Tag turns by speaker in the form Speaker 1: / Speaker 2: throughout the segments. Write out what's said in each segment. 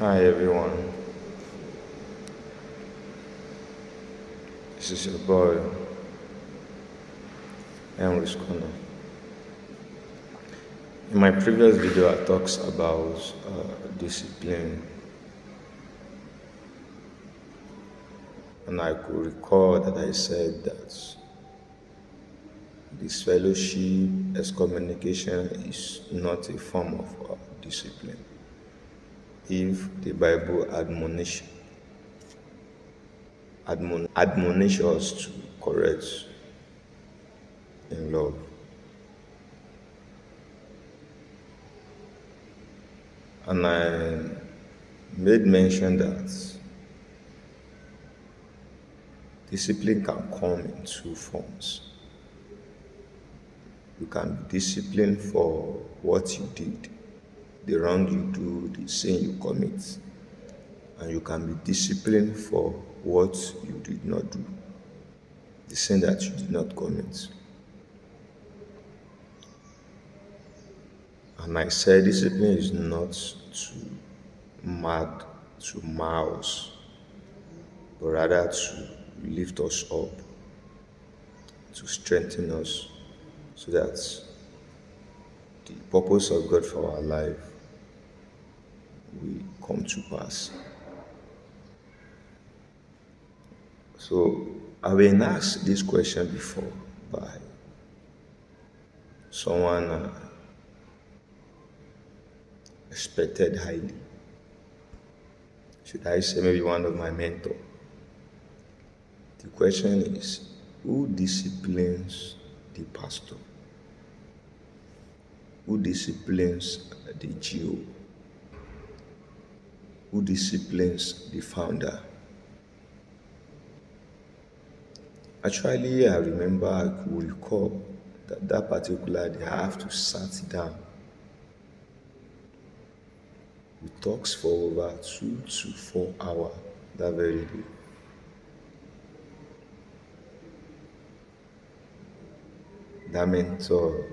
Speaker 1: Hi everyone, this is your boy Henry's Corner. In my previous video, I talked about discipline, and I could recall that I said that this fellowship excommunication is not a form of discipline. If the Bible admonish us to correct in love. And I made mention that discipline can come in two forms. You can be disciplined for what you did, the wrong you do, the sin you commit. And you can be disciplined for what you did not do, the sin that you did not commit. And I said discipline is not to mouse, but rather to lift us up, to strengthen us, so that the purpose of God for our life will come to pass. So I've been asked this question before by someone expected highly. Should I say maybe one of my mentors? The question is, who disciplines the pastor? Who disciplines the GO? Who disciplines the founder? Actually, I remember, I could recall that particular day I have to sit down. We talked for over 2 to 4 hours that very day. That mentor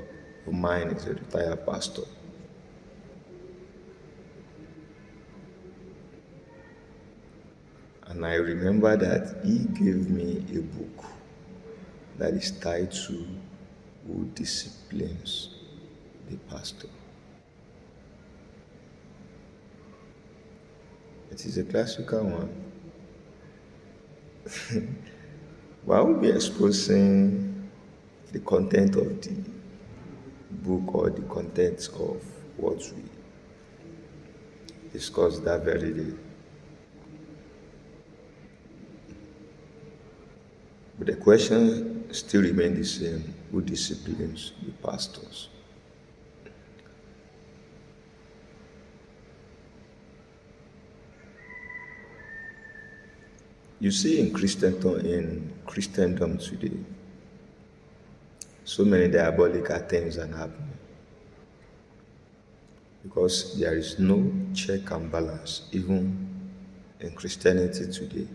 Speaker 1: of mine is a retired pastor. And I remember that he gave me a book that is titled Who Disciplines the Pastor. It is a classical one. But I will be exposing the content of the book or the contents of what we discussed that very day. But the question still remains the same: who disciplines the pastors? You see in Christendom today, so many diabolical things are happening because there is no check and balance even in Christianity today.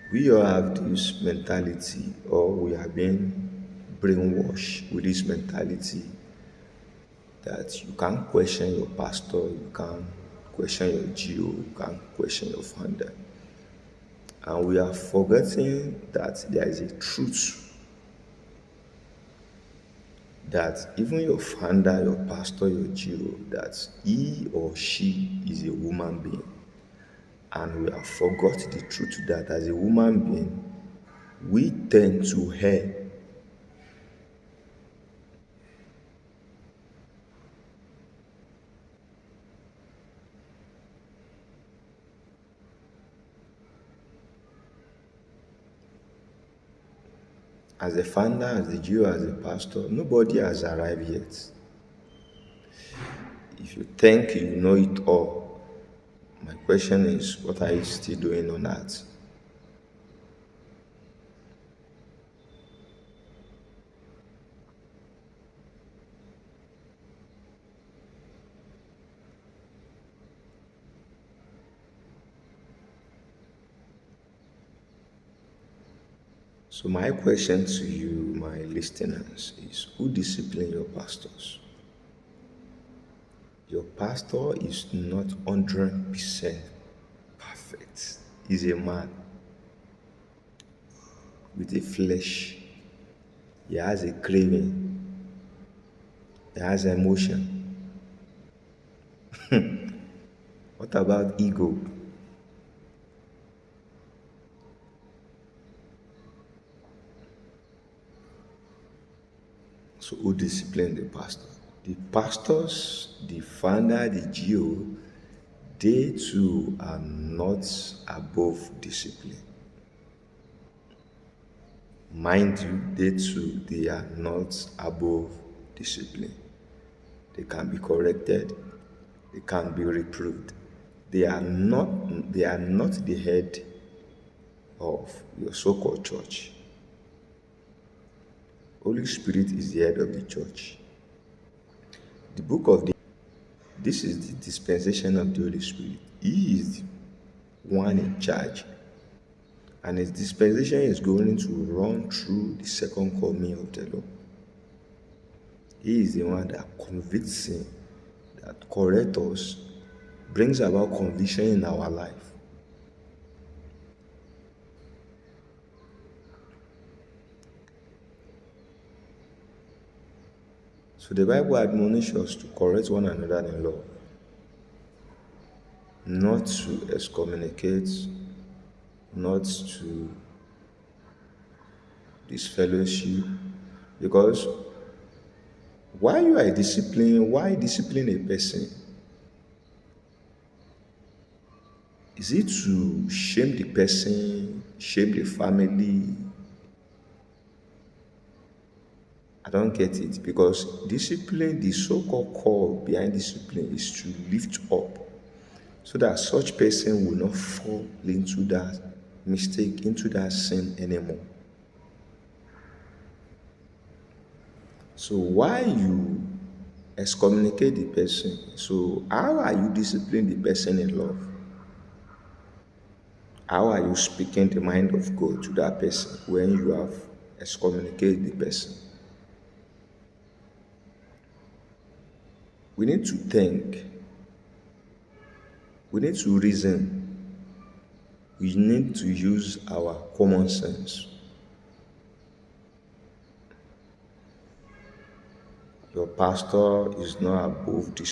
Speaker 1: We all have this mentality, or we are being brainwashed with this mentality that you can't question your pastor, you can't question your GO, you can't question your founder. And we are forgetting that there is a truth that even your founder, your pastor, your GO, that he or she is a human being. And we have forgot the truth that as a human being, we tend to err. As a founder, as the GO, as a pastor, nobody has arrived yet. If you think you know it all, my question is, what are you still doing on earth? So my question to you, my listeners, is who discipline your pastors? Your pastor is not 100% perfect. He's a man with a flesh. He has a craving. He has emotion. What about ego? So who disciplined the pastor? The pastors, the founder, the GO, they too are not above discipline. Mind you, they too, they are not above discipline. They can be corrected, they can be reproved. They are not the head of your so-called church. Holy Spirit is the head of the church. The book of the This is the dispensation of the Holy Spirit. He is the one in charge. And his dispensation is going to run through the second coming of the Lord. He is the one that convicts sin, that corrects us, brings about conviction in our life. So the Bible admonishes us to correct one another in love, not to excommunicate, not to disfellowship. Because why discipline a person? Is it to shame the person, shame the family? I don't get it, because discipline, the so-called call behind discipline is to lift up so that such person will not fall into that mistake, into that sin anymore. So why you excommunicate the person? So how are you disciplining the person in love? How are you speaking the mind of God to that person when you have excommunicated the person? We need to think. We need to reason. We need to use our common sense. Your pastor is not above this.